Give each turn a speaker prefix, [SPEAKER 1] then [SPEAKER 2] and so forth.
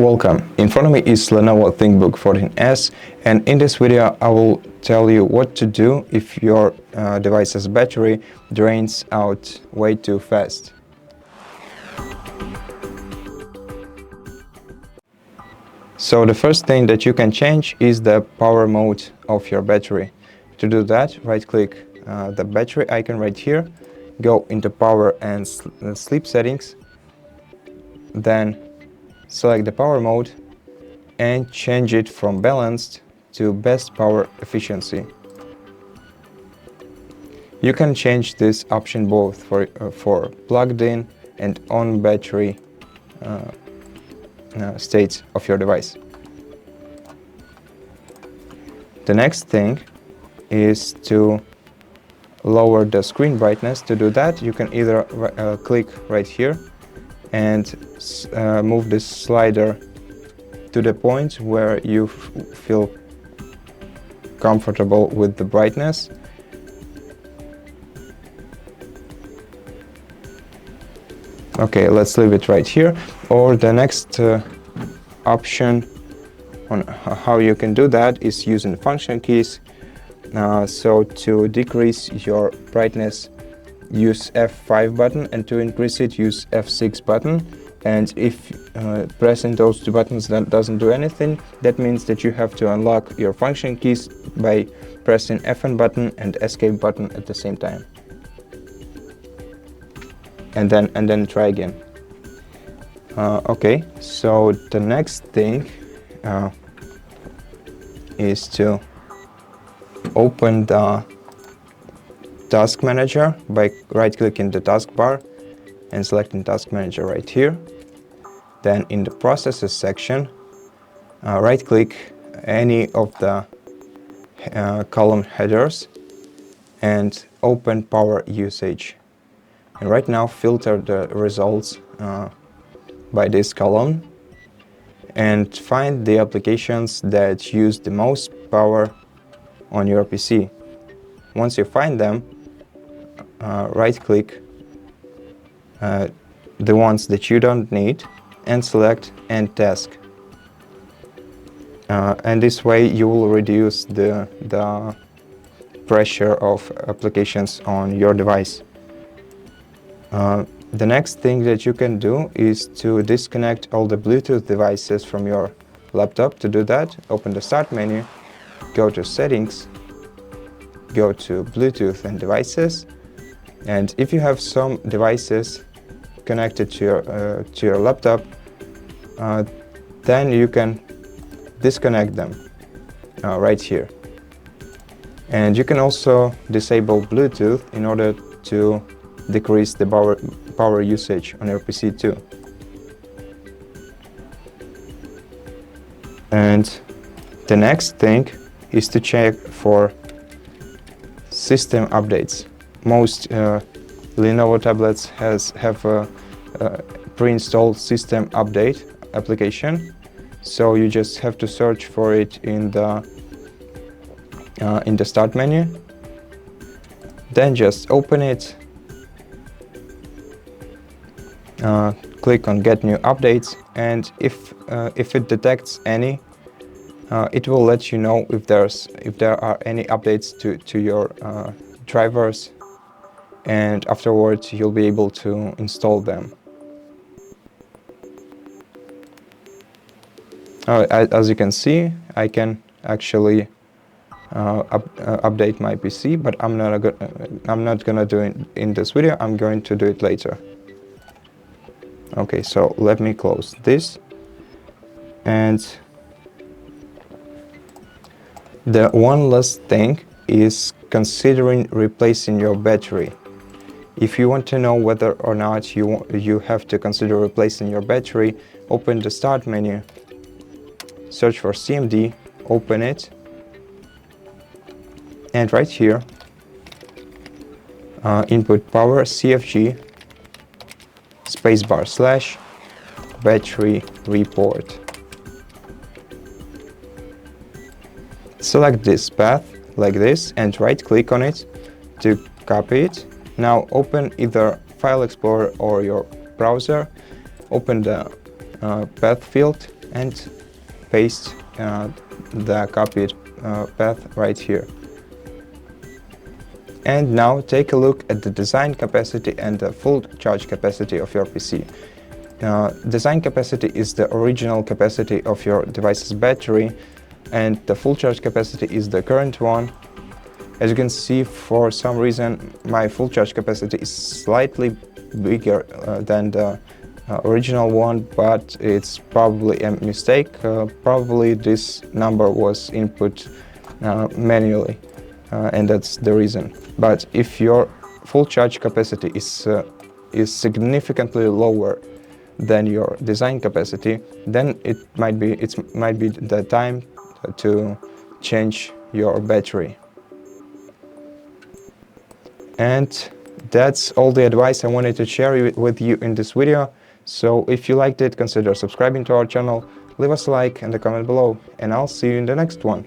[SPEAKER 1] Welcome. In front of me is LENOVO ThinkBook 14s, and in this video I will tell you what to do if your device's battery drains out way too fast. So the first thing that you can change is the power mode of your battery. To do that, right click the battery icon right here, go into power and sleep settings, then select the power mode and change it from balanced to best power efficiency. You can change this option both for plugged in and on battery states of your device. The next thing is to lower the screen brightness. To do that, you can either click right here and move this slider to the point where you feel comfortable with the brightness. Okay, let's leave it right here. Or the next option on how you can do that is using function keys. So to decrease your brightness, use F5 button, and to increase it, use F6 button. And if pressing those two buttons that doesn't do anything, that means that you have to unlock your function keys by pressing F1 button and escape button at the same time. And then try again. Okay, so the next thing is to open the Task Manager by right-clicking the taskbar and selecting Task Manager right here. Then in the Processes section, right-click any of the column headers and open Power Usage. And right now filter the results by this column and find the applications that use the most power on your PC. Once you find them, right-click the ones that you don't need and select End Task. And this way you will reduce the pressure of applications on your device. The next thing that you can do is to disconnect all the Bluetooth devices from your laptop. To do that, open the Start menu, go to Settings, go to Bluetooth and Devices, and if you have some devices connected to your laptop, then you can disconnect them right here. And you can also disable Bluetooth in order to decrease the power usage on your PC too. And the next thing is to check for system updates. Most Lenovo tablets have a pre-installed system update application, so you just have to search for it in the Start menu. Then just open it, click on Get New Updates, and if it detects any, it will let you know if there are any updates to your drivers, and afterwards you'll be able to install them. As you can see, I can actually update my PC, but I'm not gonna do it in this video. I'm going to do it later. Okay, so let me close this. And the one last thing is considering replacing your battery. If you want to know whether or not you have to consider replacing your battery, open the Start menu, search for CMD, open it, and right here, input power CFG spacebar / battery report. Select this path like this and right click on it to copy it. Now open either File Explorer or your browser, open the path field and paste the copied path right here. And now take a look at the design capacity and the full charge capacity of your PC. Design capacity is the original capacity of your device's battery, and the full charge capacity is the current one. As you can see, for some reason my full charge capacity is slightly bigger than the original one, but it's probably a mistake. Probably this number was input manually, and that's the reason. But if your full charge capacity is significantly lower than your design capacity, then it might be the time to change your battery. And that's all the advice I wanted to share with you in this video. So if you liked it, consider subscribing to our channel, leave us a like and a comment below, and I'll see you in the next one.